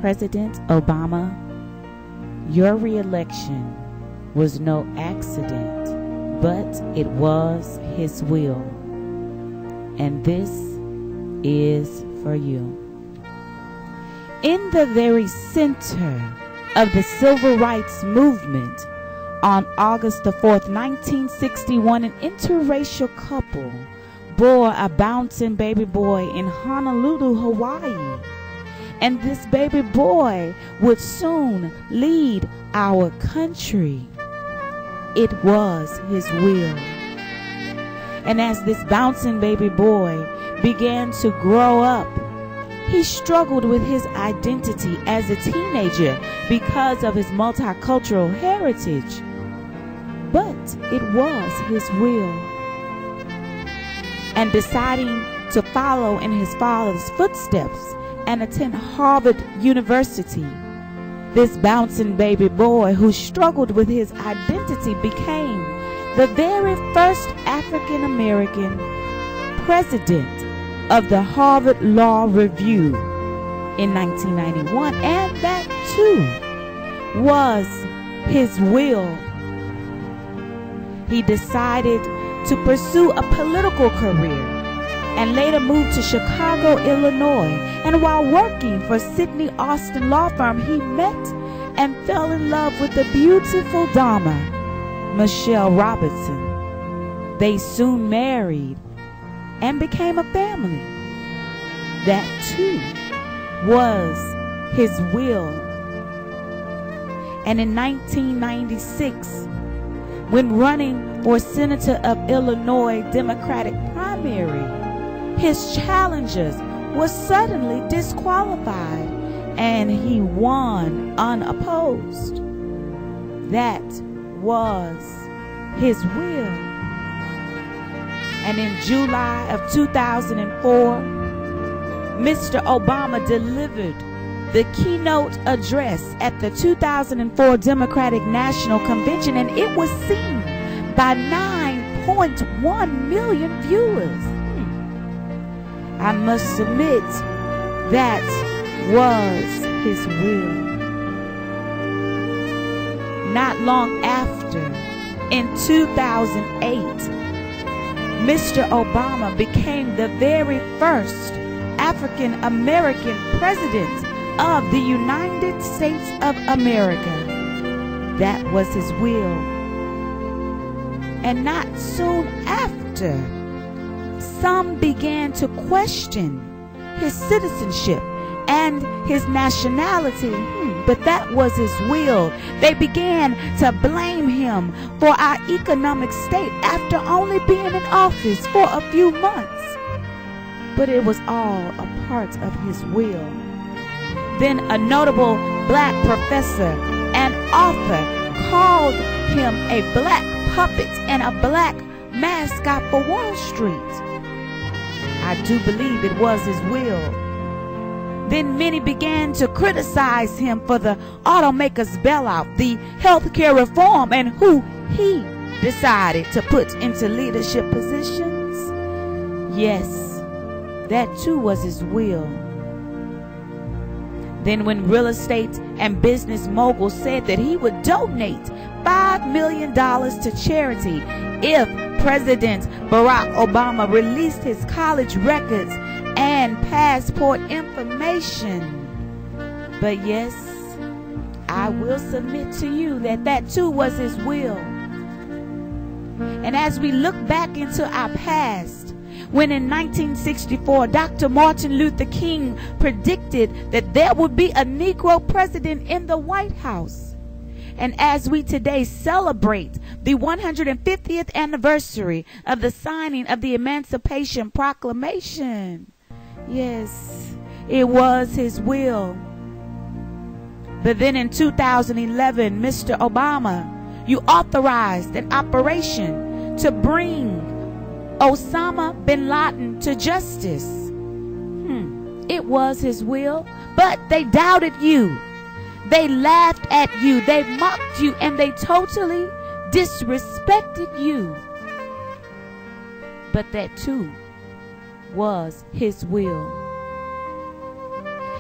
President Obama, your re-election was no accident, but it was his will. And this is for you. In the very center of the civil rights movement, on August the 4th, 1961, an interracial couple bore a bouncing baby boy in Honolulu, Hawaii. And this baby boy would soon lead our country. It was his will. And as this bouncing baby boy began to grow up, he struggled with his identity as a teenager because of his multicultural heritage. But it was his will. And deciding to follow in his father's footsteps and attend Harvard University, this bouncing baby boy who struggled with his identity became the very first African American president of the Harvard Law Review in 1991, and that too was his will. He decided to pursue a political career and later moved to Chicago, Illinois. And while working for Sidney Austin Law Firm, he met and fell in love with the beautiful Dama, Michelle Robertson. They soon married and became a family. That too was his will. And in 1996, when running for Senator of Illinois Democratic primary, his challengers were suddenly disqualified and he won unopposed. That was his will. And in July of 2004, Mr. Obama delivered the keynote address at the 2004 Democratic National Convention, and it was seen by 9.1 million viewers. I must submit that was his will. Not long after, in 2008, Mr. Obama became the very first African American president of the United States of America. That was his will. And not soon after, some began to question his citizenship and his nationality, but that was his will. They began to blame him for our economic state after only being in office for a few months. But it was all a part of his will. Then a notable black professor and author called him a black puppet and a black mascot for Wall Street. I do believe it was his will. Then many began to criticize him for the automakers' bailout, the healthcare reform, and who he decided to put into leadership positions. Yes, that too was his will. Then when real estate and business mogul said that he would donate $5 million to charity if President Barack Obama released his college records and passport information. But yes, I will submit to you that that too was his will. And as we look back into our past, when in 1964 Dr. Martin Luther King predicted that there would be a Negro president in the White House, and as we today celebrate the 150th anniversary of the signing of the Emancipation Proclamation, yes, it was his will. But then in 2011, Mr. Obama, you authorized an operation to bring Osama bin Laden to justice. It was his will, but they doubted you. They laughed at you. They mocked you, and they totally disrespected you. But that too was his will.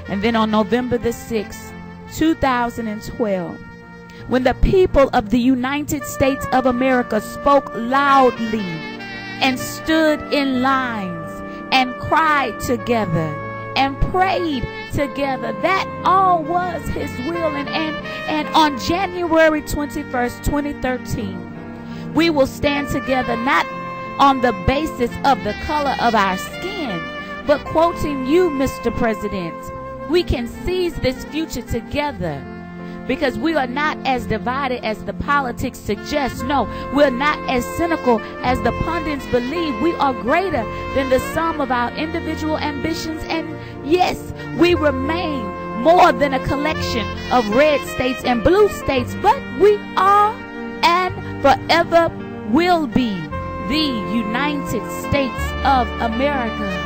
And then on November the 6th, 2012, when the people of the United States of America spoke loudly and stood in lines and cried together and prayed together, that all was his will. And on January 21st, 2013, we will stand together not on the basis of the color of our skin, but quoting you, Mr. President, we can seize this future together, because we are not as divided as the politics suggest. No, we're not as cynical as the pundits believe. We are greater than the sum of our individual ambitions. And yes, we remain more than a collection of red states and blue states, but we are and forever will be the United States of America.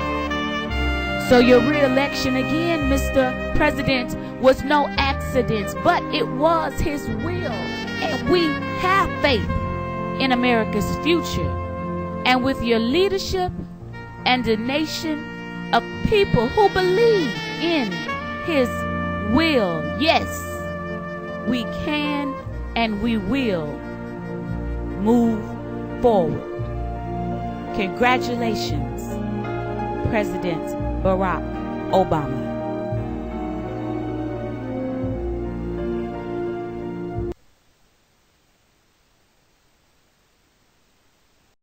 So your re-election again, Mr. President, was no accident, but it was his will. And we have faith in America's future. And with your leadership and a nation of people who believe in his will, yes, we can and we will move forward. Congratulations, President Barack Obama.